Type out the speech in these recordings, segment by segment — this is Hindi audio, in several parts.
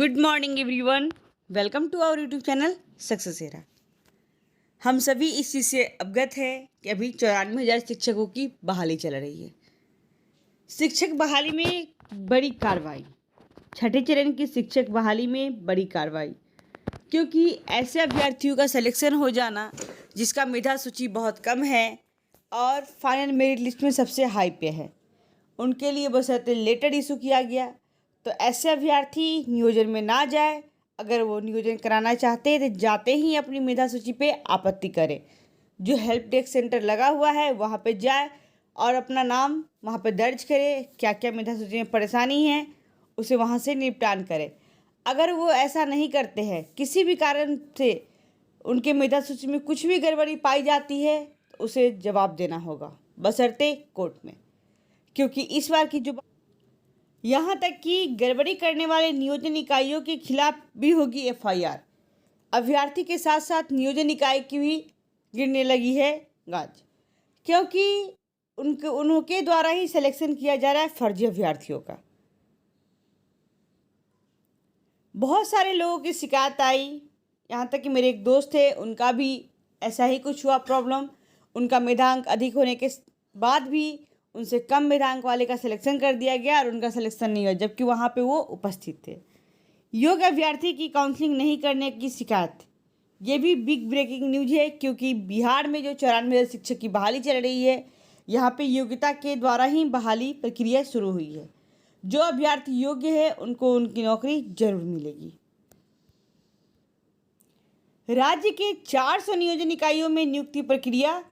Good morning everyone, welcome to our YouTube channel Success Era. हम सभी इस चीज़ से अवगत हैं कि अभी 94,000 शिक्षकों की बहाली चल रही है। शिक्षक बहाली में बड़ी कार्रवाई, छठे चरण की शिक्षक बहाली में बड़ी कार्रवाई, क्योंकि ऐसे अभ्यर्थियों का सिलेक्शन हो जाना जिसका मेधा सूची बहुत कम है और फाइनल मेरिट लिस्ट में सबसे हाई पे है, उनके लिए बशर्ते लेटर इशू किया गया। तो ऐसे अभ्यर्थी नियोजन में ना जाए। अगर वो नियोजन कराना चाहते हैं तो जाते ही अपनी मेधा सूची पे आपत्ति करें। जो हेल्प डेस्क सेंटर लगा हुआ है वहाँ पे जाए और अपना नाम वहाँ पे दर्ज करे, क्या क्या मेधा सूची में परेशानी है उसे वहाँ से निपटान करे। अगर वो ऐसा नहीं करते हैं, किसी भी कारण से उनके मेधा सूची में कुछ भी गड़बड़ी पाई जाती है तो उसे जवाब देना होगा, बशर्ते कोर्ट में। क्योंकि इस बार की जो यहाँ तक कि गड़बड़ी करने वाले नियोजन इकाइयों के खिलाफ भी होगी एफआईआर। अभ्यर्थी के साथ साथ नियोजन इकाई की भी गिरने लगी है गाज, क्योंकि उनके द्वारा ही सिलेक्शन किया जा रहा है फर्जी अभ्यर्थियों का। बहुत सारे लोगों की शिकायत आई, यहाँ तक कि मेरे एक दोस्त थे, उनका भी ऐसा ही कुछ हुआ प्रॉब्लम। उनका मेधांक अधिक होने के बाद भी उनसे कम मेधांक वाले का सिलेक्शन कर दिया गया और उनका सिलेक्शन नहीं हुआ, जबकि वहाँ पे वो उपस्थित थे। योग्य अभ्यर्थी की काउंसलिंग नहीं करने की शिकायत, ये भी बिग ब्रेकिंग न्यूज है, क्योंकि बिहार में जो 94,000 शिक्षक की बहाली चल रही है, यहाँ पे योग्यता के द्वारा ही बहाली प्रक्रिया शुरू हुई है। जो अभ्यर्थी योग्य है उनको उनकी नौकरी जरूर मिलेगी। राज्य के 400 नियोजन इकाइयों में नियुक्ति प्रक्रिया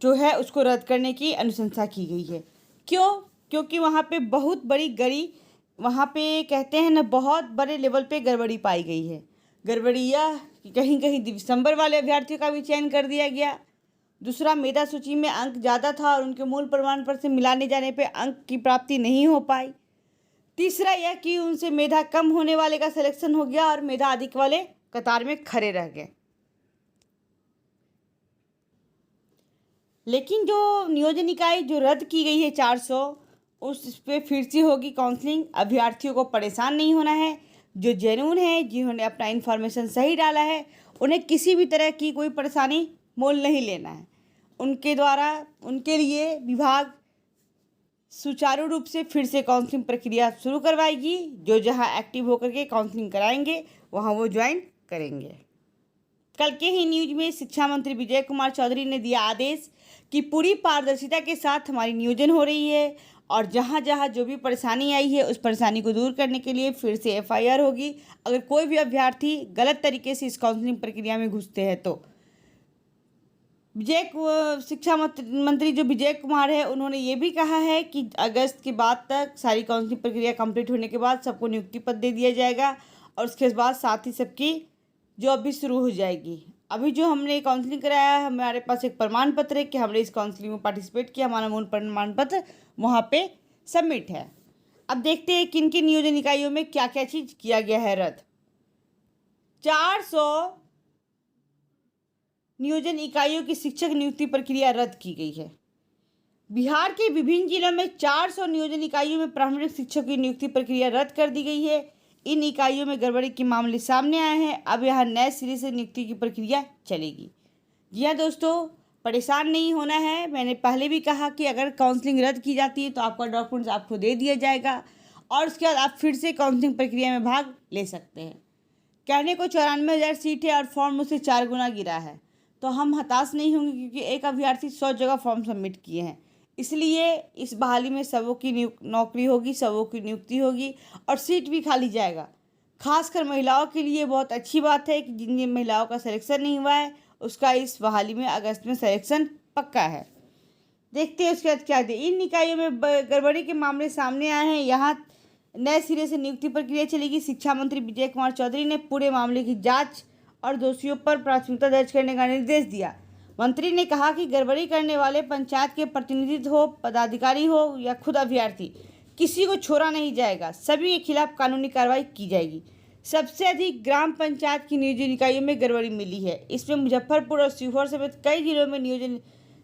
जो है उसको रद्द करने की अनुशंसा की गई है। क्यों? क्योंकि वहाँ पे बहुत बड़ी वहाँ पे कहते हैं ना, बहुत बड़े लेवल पे गड़बड़ी पाई गई है। गड़बड़ी यह कि कहीं कहीं दिसंबर वाले अभ्यर्थियों का भी चयन कर दिया गया। दूसरा, मेधा सूची में अंक ज़्यादा था और उनके मूल प्रमाण पत्र से मिलाने जाने पे अंक की प्राप्ति नहीं हो पाई। तीसरा यह कि उनसे मेधा कम होने वाले का सिलेक्शन हो गया और मेधा अधिक वाले कतार में खड़े रह गए। लेकिन जो नियोजन इकाई जो रद्द की गई है 400, उस पर फिर से होगी काउंसलिंग। अभ्यर्थियों को परेशान नहीं होना है। जो जेन्युइन है, जिन्होंने अपना इन्फॉर्मेशन सही डाला है, उन्हें किसी भी तरह की कोई परेशानी मोल नहीं लेना है। उनके द्वारा उनके लिए विभाग सुचारू रूप से फिर से काउंसलिंग प्रक्रिया शुरू करवाएगी। जो जहां एक्टिव होकर के काउंसलिंग कराएंगे वहां वो ज्वाइन करेंगे। कल के ही न्यूज में शिक्षा मंत्री विजय कुमार चौधरी ने दिया आदेश कि पूरी पारदर्शिता के साथ हमारी नियोजन हो रही है और जहां जहां जो भी परेशानी आई है उस परेशानी को दूर करने के लिए फिर से एफआईआर होगी। अगर कोई भी अभ्यर्थी गलत तरीके से इस काउंसलिंग प्रक्रिया में घुसते हैं तो शिक्षा मंत्री जो विजय कुमार है, उन्होंने ये भी कहा है कि अगस्त के बाद तक सारी काउंसलिंग प्रक्रिया कंप्लीट होने के बाद सबको नियुक्ति पत्र दे दिया जाएगा और उसके बाद साथ ही सबकी जॉब भी शुरू हो जाएगी। अभी जो हमने काउंसलिंग कराया है, हमारे पास एक प्रमाण पत्र है कि हमने इस काउंसलिंग में पार्टिसिपेट किया, हमारा मूल प्रमाण पत्र वहाँ पे सबमिट है। अब देखते हैं किन किन नियोजन इकाइयों में क्या क्या चीज़ किया गया है रद्द। 400 नियोजन इकाइयों की शिक्षक नियुक्ति प्रक्रिया रद्द की गई है। बिहार के विभिन्न जिलों में 400 नियोजन इकाइयों में प्रारंभिक शिक्षक की नियुक्ति प्रक्रिया रद्द कर दी गई है। इन इकाइयों में गड़बड़ी के मामले सामने आए हैं। अब यहाँ नए सिरे से नियुक्ति की प्रक्रिया चलेगी। जी हाँ दोस्तों, परेशान नहीं होना है। मैंने पहले भी कहा कि अगर काउंसलिंग रद्द की जाती है तो आपका डॉक्यूमेंट्स आपको दे दिया जाएगा और उसके बाद आप फिर से काउंसलिंग प्रक्रिया में भाग ले सकते हैं। कहने को 94,000 सीट है और फॉर्म मुझसे 4 गुना गिरा है, तो हम हताश नहीं होंगे, क्योंकि एक अभ्यर्थी 100 जगह फॉर्म सबमिट किए हैं। इसलिए इस बहाली में सबों की नौकरी होगी, सबों की नियुक्ति होगी और सीट भी खाली जाएगा। खासकर महिलाओं के लिए बहुत अच्छी बात है कि जिन महिलाओं का सिलेक्शन नहीं हुआ है उसका इस बहाली में अगस्त में सिलेक्शन पक्का है। देखते हैं उसके बाद क्या दे। इन इकाइयों में गड़बड़ी के मामले सामने आए हैं। यहाँ नए सिरे से नियुक्ति प्रक्रिया चलेगी। शिक्षा मंत्री विजय कुमार चौधरी ने पूरे मामले की जाँच और दोषियों पर प्राथमिकता दर्ज करने का निर्देश दिया। मंत्री ने कहा कि गड़बड़ी करने वाले पंचायत के प्रतिनिधि हो, पदाधिकारी हो या खुद अभ्यर्थी, किसी को छोड़ा नहीं जाएगा। सभी के खिलाफ कानूनी कार्रवाई की जाएगी। सबसे अधिक ग्राम पंचायत की नियोजन इकाइयों में गड़बड़ी मिली है। इसमें मुजफ्फरपुर और सीहोर समेत कई जिलों में नियोजन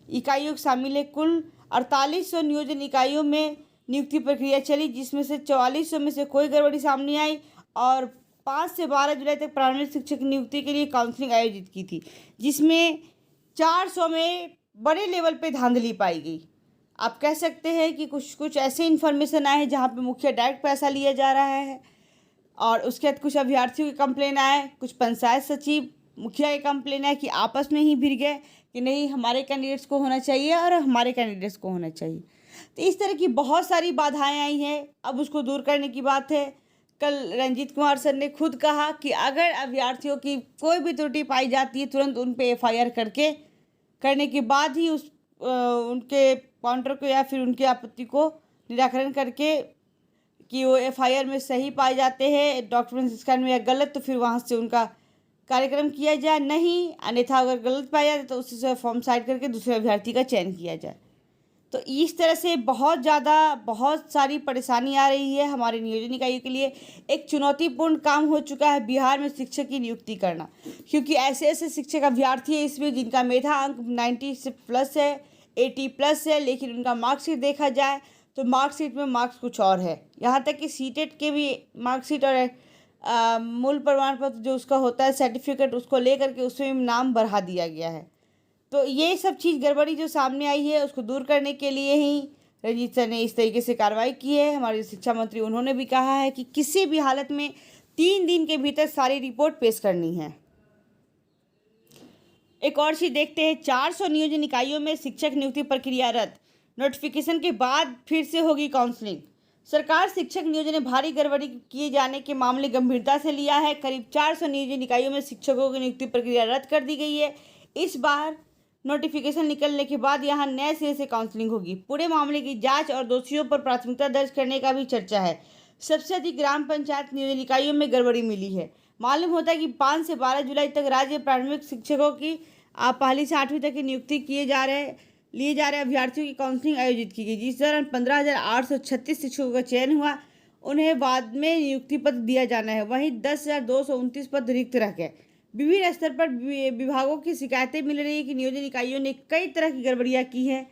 इकाइयों शामिल है। कुल 4800 नियोजन इकाइयों में नियुक्ति प्रक्रिया चली, जिसमें से 4400 में से कोई गड़बड़ी सामने आई और 5 से 12 जुलाई तक प्रारंभिक शिक्षक नियुक्ति के लिए काउंसलिंग आयोजित की थी, जिसमें 400 में बड़े लेवल पे धांधली पाई गई। आप कह सकते हैं कि कुछ ऐसे इन्फॉर्मेशन आए हैं जहाँ पे मुखिया डायरेक्ट पैसा लिया जा रहा है, और उसके बाद कुछ अभ्यर्थियों के कंप्लेन आए, कुछ पंचायत सचिव मुखिया के कंप्लेन आए कि आपस में ही भिड़ गए कि नहीं हमारे कैंडिडेट्स को होना चाहिए और हमारे कैंडिडेट्स को होना चाहिए। तो इस तरह की बहुत सारी बाधाएं आई हैं, अब उसको दूर करने की बात है। कल रंजीत कुमार सर ने खुद कहा कि अगर अभ्यर्थियों की कोई भी त्रुटि पाई जाती है तुरंत उन पे एफआईआर करने के बाद ही उनके काउंटर को या फिर उनकी आपत्ति को निराकरण करके कि वो एफआईआर में सही पाए जाते हैं, डॉक्यूमेंट्स स्कैन में या गलत, तो फिर वहाँ से उनका कार्यक्रम किया जाए, नहीं अन्यथा अगर गलत पाया जाए तो उससे फॉर्म साइड करके दूसरे अभ्यर्थी का चयन किया जाए। तो इस तरह से बहुत सारी परेशानी आ रही है हमारे नियोजन इकाइयों के लिए। एक चुनौतीपूर्ण काम हो चुका है बिहार में शिक्षक की नियुक्ति करना, क्योंकि ऐसे शिक्षक अभ्यर्थी है इसमें जिनका मेधा अंक 90 से प्लस है, 80 प्लस है, लेकिन उनका मार्कशीट देखा जाए तो मार्कशीट में मार्क्स कुछ और है। यहाँ तक कि सीटेट के भी मार्कशीट और मूल प्रमाण पत्र जो उसका होता है सर्टिफिकेट, उसको लेकर के उसमें नाम बढ़ा दिया गया है। तो ये सब चीज़ गड़बड़ी जो सामने आई है उसको दूर करने के लिए ही रंजीत सर ने इस तरीके से कार्रवाई की है। हमारे शिक्षा मंत्री उन्होंने भी कहा है कि किसी भी हालत में 3 दिन के भीतर सारी रिपोर्ट पेश करनी है। एक और चीज़ देखते हैं, 400 नियोजन इकाइयों में शिक्षक नियुक्ति प्रक्रिया रद्द, नोटिफिकेशन के बाद फिर से होगी काउंसलिंग। सरकार शिक्षक नियोजन में भारी गड़बड़ी किए जाने के मामले गंभीरता से लिया है। करीब 400 नियोजन इकाइयों में शिक्षकों की नियुक्ति प्रक्रिया रद्द कर दी गई है। इस बार नोटिफिकेशन निकलने के बाद यहाँ नए सिरे से काउंसलिंग होगी। पूरे मामले की जांच और दोषियों पर प्राथमिकता दर्ज करने का भी चर्चा है। सबसे अधिक ग्राम पंचायत नियोजन इकाइयों में गड़बड़ी मिली है। मालूम होता है कि 5 से 12 जुलाई तक राज्य प्राथमिक शिक्षकों की पहली से 8वीं तक की नियुक्ति लिए जा रहे अभ्यर्थियों की काउंसलिंग आयोजित की गई, जिस दौरान 15,836 शिक्षकों का चयन हुआ। उन्हें बाद में नियुक्ति पत्र दिया जाना है। वहीं 10,229 पद रिक्त रह गए। विभिन्न स्तर पर विभागों की शिकायतें मिल रही है कि नियोजन इकाइयों ने कई तरह की गड़बड़ियां की हैं।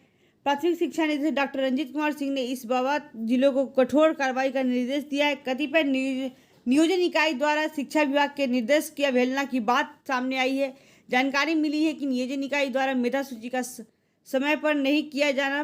प्राथमिक शिक्षा निदेशक डॉक्टर रंजीत कुमार सिंह ने इस बाबत जिलों को कठोर कार्रवाई का निर्देश दिया है। कतिपय नियोजन इकाई द्वारा शिक्षा विभाग के निर्देश की अवहेलना की बात सामने आई है। जानकारी मिली है कि नियोजन इकाई द्वारा मेधा सूची का समय पर नहीं किया जाना,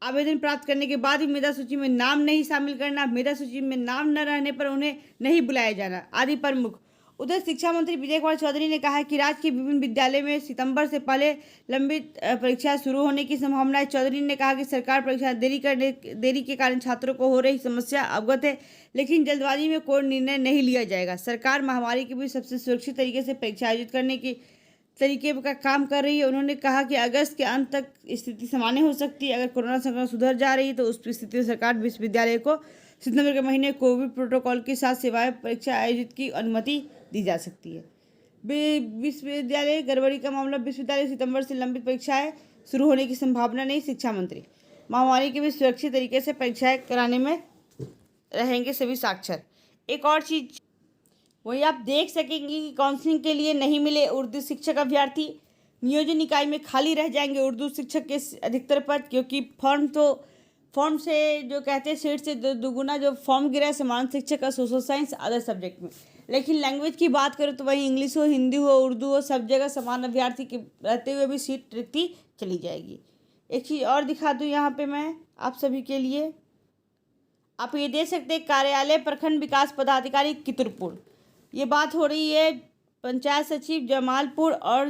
आवेदन प्राप्त करने के बाद भी मेधा सूची में नाम नहीं शामिल करना, मेधा सूची में नाम न रहने पर उन्हें नहीं बुलाया जाना आदि प्रमुख। उधर शिक्षा मंत्री विजय कुमार चौधरी ने कहा है कि राज्य के विभिन्न विद्यालयों में सितंबर से पहले लंबित परीक्षा शुरू होने की संभावना है। चौधरी ने कहा कि सरकार परीक्षा देरी के कारण छात्रों को हो रही समस्या अवगत है, लेकिन जल्दबाजी में कोई निर्णय नहीं लिया जाएगा। सरकार महामारी के भी सबसे सुरक्षित तरीके से परीक्षा आयोजित करने की तरीके का काम कर रही है। उन्होंने कहा कि अगस्त के अंत तक स्थिति सामान्य हो सकती है। अगर कोरोना संक्रमण सुधर जा रही है तो उस स्थिति में सरकार विश्वविद्यालय को सितंबर के महीने कोविड प्रोटोकॉल के साथ सेवाएं परीक्षा आयोजित की अनुमति दी जा सकती है। विश्वविद्यालय गड़बड़ी का मामला, विश्वविद्यालय सितंबर से लंबित परीक्षाएं शुरू होने की संभावना नहीं। शिक्षा मंत्री महामारी के भी सुरक्षित तरीके से परीक्षाएं कराने में रहेंगे सभी साक्षर। एक और चीज़ वही आप देख सकेंगे कि काउंसलिंग के लिए नहीं मिले उर्दू शिक्षक अभ्यर्थी। नियोजन इकाई में खाली रह जाएंगे उर्दू शिक्षक के अधिकतर पद, क्योंकि फॉर्म से जो कहते हैं सीट से दोगुना जो फॉर्म गिरा है समान शिक्षक का सोशल साइंस अदर सब्जेक्ट में। लेकिन लैंग्वेज की बात करें तो वही इंग्लिश हो, हिंदी हो, उर्दू हो, सब जगह समान अभ्यर्थी के रहते हुए भी सीट रिक्ति चली जाएगी। एक चीज़ और दिखा दूँ यहाँ पे मैं आप सभी के लिए, आप ये देख सकते हैं कार्यालय प्रखंड विकास पदाधिकारी कितुरपुर। ये बात हो रही है पंचायत सचिव जमालपुर और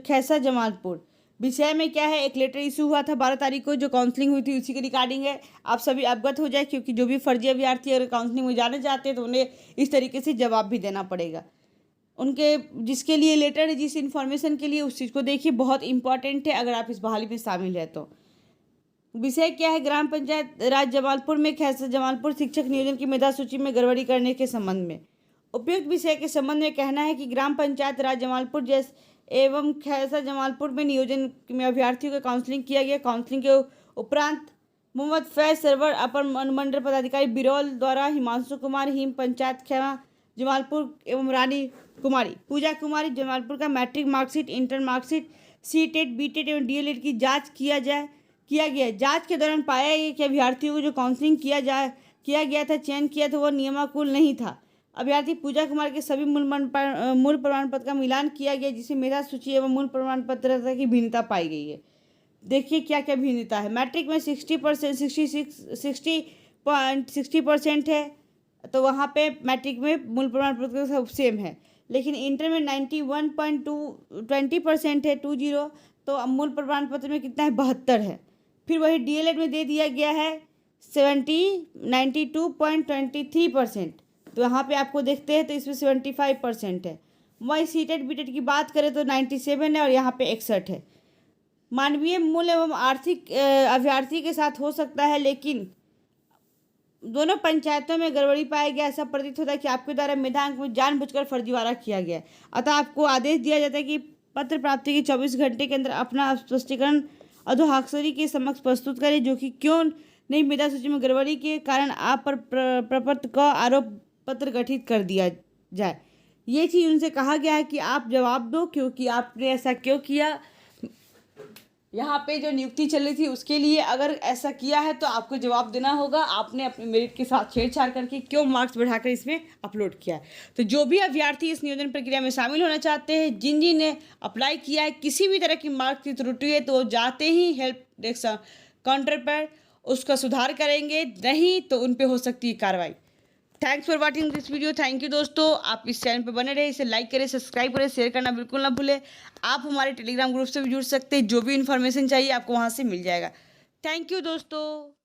खैसा जमालपुर। विषय में क्या है, एक लेटर इशू हुआ था 12 तारीख को, जो काउंसलिंग हुई थी उसी की रिगार्डिंग है। आप सभी अवगत हो जाए, क्योंकि जो भी फर्जी अभ्यर्थी अगर काउंसलिंग में जाना चाहते हैं तो उन्हें इस तरीके से जवाब भी देना पड़ेगा। उनके जिसके लिए लेटर है, जिस इन्फॉर्मेशन के लिए, उस चीज़ को देखिए, बहुत इंपॉर्टेंट है अगर आप इस बहाली में शामिल है तो। विषय क्या है, ग्राम पंचायत राज जमालपुर में खैसा जमालपुर शिक्षक नियोजन की मेधा सूची में गड़बड़ी करने के संबंध में। उपयुक्त विषय के संबंध में कहना है कि ग्राम पंचायत राज जमालपुर एवं खैसा जमालपुर में नियोजन में अभ्यर्थियों का काउंसलिंग किया गया। काउंसलिंग के उपरांत मोहम्मद फैज सरवर अपर अनुमंडल पदाधिकारी बिरौल द्वारा हिमांशु कुमार हिम पंचायत खेमा जमालपुर एवं रानी कुमारी पूजा कुमारी जमालपुर का matric marksheet, inter marksheet, CTET, BTET एवं डीएलएड की जांच किया जाए। किया गया। जांच के दौरान पाया गया कि अभ्यर्थियों को जो काउंसलिंग किया गया था, चयन किया था, वो नियमानुकूल नहीं था। अभ्यर्थी पूजा कुमार के सभी मूल प्रमाण पत्र का मिलान किया गया, जिसमें मेधा सूची एवं मूल प्रमाण पत्र की भिन्नता पाई गई है। देखिए क्या क्या भिन्नता है। मैट्रिक में 60% है, तो वहाँ पे मैट्रिक में मूल प्रमाण पत्र सब सेम है। लेकिन इंटर में 91.20% है, 20, तो अब मूल प्रमाण पत्र में कितना है, 72 है। फिर वही डीएलएड में दे दिया गया है 92.23%, तो यहाँ पे आपको देखते हैं तो इसमें 75% है। वही सीटेट बीटेट की बात करें तो 97 है और यहाँ पे 61 है। मानवीय मूल एवं आर्थिक अभ्यर्थी के साथ हो सकता है, लेकिन दोनों पंचायतों में गड़बड़ी पाया गया। ऐसा प्रतीत होता है कि आपके द्वारा मेधांक में जानबूझकर फर्जीवाड़ा किया गया है। अतः आपको आदेश दिया जाता है कि पत्र प्राप्ति के 24 घंटे के अंदर अपना स्पष्टीकरण अधोक्षरी के समक्ष प्रस्तुत करें, जो कि क्यों नहीं मेधा सूची में गड़बड़ी के कारण आप पर प्रपत्र का आरोप पत्र गठित कर दिया जाए। ये चीज़ उनसे कहा गया है कि आप जवाब दो, क्योंकि आपने ऐसा क्यों किया। यहाँ पे जो नियुक्ति चल रही थी उसके लिए अगर ऐसा किया है तो आपको जवाब देना होगा। आपने अपने मेरिट के साथ छेड़छाड़ करके क्यों मार्क्स बढ़ाकर इसमें अपलोड किया है। तो जो भी अभ्यर्थी इस नियोजन प्रक्रिया में शामिल होना चाहते हैं, जिन ने अप्लाई किया है, किसी भी तरह की मार्क्स की त्रुटि है तो वो जाते ही हेल्प डेस्क काउंटर पर उसका सुधार करेंगे, नहीं तो उन पर हो सकती है कार्रवाई। Thanks for watching this video. Thank you दोस्तों। आप इस चैनल पर बने रहे, इसे लाइक करें, सब्सक्राइब करें, शेयर करना बिल्कुल ना भूलें। आप हमारे टेलीग्राम ग्रुप से भी जुड़ सकते हैं, जो भी इन्फॉर्मेशन चाहिए आपको वहाँ से मिल जाएगा। थैंक यू दोस्तों।